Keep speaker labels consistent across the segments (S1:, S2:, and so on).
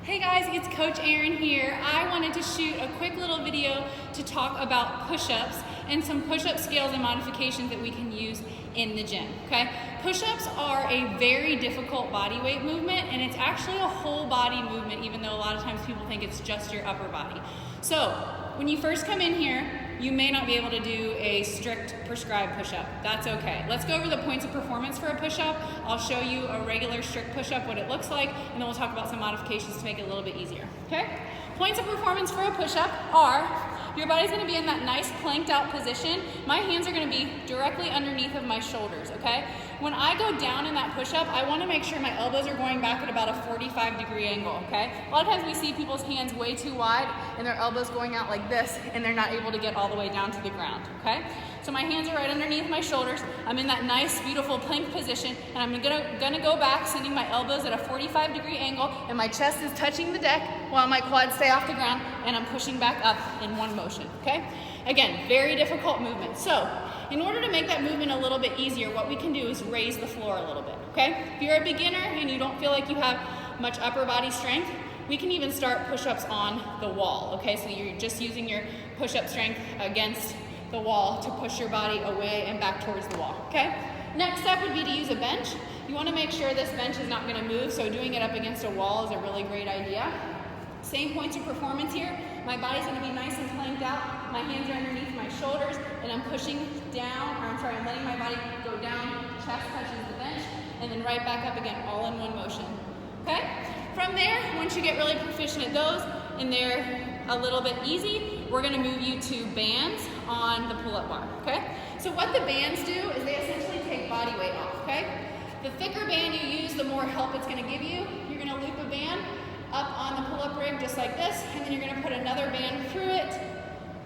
S1: Hey guys, it's Coach Erin here. I wanted to shoot a quick little video to talk about push-ups and some push-up scales and modifications that we can use in the gym, okay? Push-ups are a very difficult body weight movement, and it's actually a whole body movement, even though a lot of times people think it's just your upper body. So when you first come in here, you may not be able to do a strict prescribed push-up. That's okay. Let's go over the points of performance for a push-up. I'll show you a regular strict push-up, what it looks like, and then we'll talk about some modifications to make it a little bit easier, okay? Points of performance for a push-up are, your body's gonna be in that nice planked out position. My hands are gonna be directly underneath of my shoulders, okay? When I go down in that push-up, I wanna make sure my elbows are going back at about a 45-degree angle, okay? A lot of times we see people's hands way too wide and their elbows going out like this, and they're not able to get all the way down to the ground, okay? So my hands are right underneath my shoulders. I'm in that nice, beautiful plank position, and I'm gonna go back, sending my elbows at a 45-degree angle, and my chest is touching the deck while my quads stay off the ground, and I'm pushing back up in one motion, okay? Again, very difficult movement. So, in order to make that movement a little bit easier, what we can do is raise the floor a little bit, okay? If you're a beginner and you don't feel like you have much upper body strength, we can even start push-ups on the wall, okay? So you're just using your push-up strength against the wall to push your body away and back towards the wall, okay? Next step would be to use a bench. You wanna make sure this bench is not gonna move, so doing it up against a wall is a really great idea. Same points of performance here. My body's gonna be nice and planked out. My hands are underneath my shoulders, and I'm pushing down, I'm letting my body go down, chest touches the bench, and then right back up again, all in one motion, okay? From there, once you get really proficient at those, and they're a little bit easy, we're gonna move you to bands on the pull-up bar, okay? So what the bands do is they essentially take body weight off, okay? The thicker band you use, the more help it's gonna give you. You're gonna loop a band up on the pull-up rig just like this, and then you're gonna put another band through it,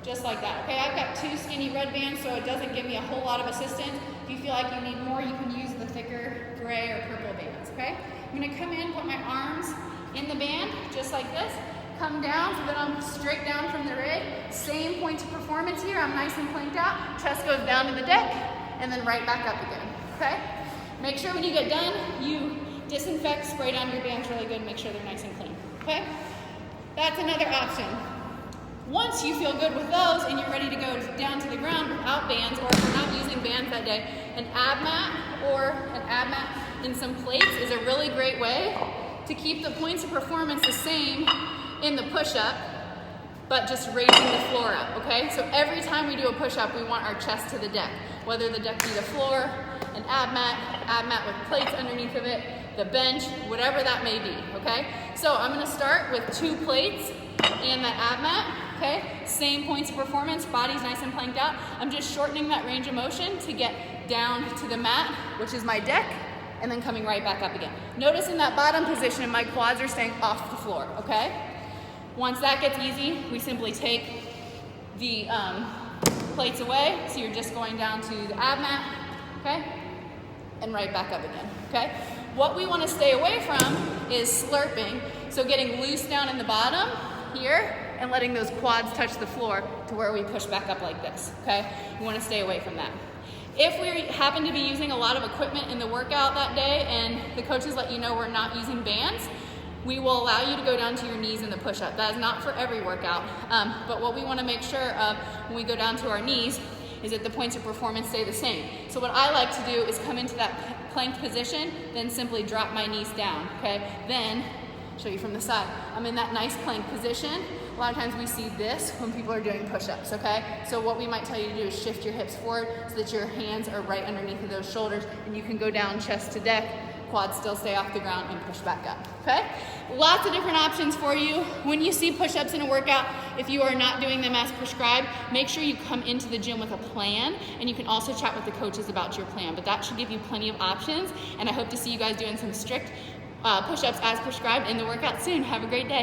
S1: just like that, okay? I've got two skinny red bands, so it doesn't give me a whole lot of assistance. If you feel like you need more, you can use the thicker gray or purple bands, okay? I'm gonna come in, put my arms in the band, just like this, come down so that I'm straight down from the rig. Same points of performance here, I'm nice and planked out, chest goes down to the deck, and then right back up again, okay? Make sure when you get done, you disinfect, spray down your bands really good, make sure they're nice and clean, okay? That's another option. Once you feel good with those and you're ready to go down to the ground without bands, or if you're not using bands that day, an ab mat or an ab mat in some plates is a really great way to keep the points of performance the same in the push-up, but just raising the floor up, okay? So every time we do a push-up, we want our chest to the deck, whether the deck be the floor, an ab mat with plates underneath of it, the bench, whatever that may be, okay? So I'm gonna start with 2 plates and that ab mat, okay? Same points of performance, body's nice and planked out. I'm just shortening that range of motion to get down to the mat, which is my deck, and then coming right back up again. Notice in that bottom position, my quads are staying off the floor, okay? Once that gets easy, we simply take the plates away, so you're just going down to the ab mat, okay? And right back up again, okay? What we wanna stay away from is slurping, so getting loose down in the bottom here and letting those quads touch the floor to where we push back up like this, okay? We wanna stay away from that. If we happen to be using a lot of equipment in the workout that day and the coaches let you know we're not using bands, we will allow you to go down to your knees in the push-up. That is not for every workout, but what we wanna make sure of when we go down to our knees is that the points of performance stay the same. So what I like to do is come into that planked position, then simply drop my knees down, okay? Then, show you from the side, I'm in that nice plank position. A lot of times we see this when people are doing push-ups, okay? So what we might tell you to do is shift your hips forward so that your hands are right underneath of those shoulders, and you can go down chest to deck, quads still stay off the ground, and push back up, okay? Lots of different options for you. When you see push-ups in a workout, if you are not doing them as prescribed, make sure you come into the gym with a plan, and you can also chat with the coaches about your plan, but that should give you plenty of options, and I hope to see you guys doing some strict push-ups as prescribed in the workout soon. Have a great day.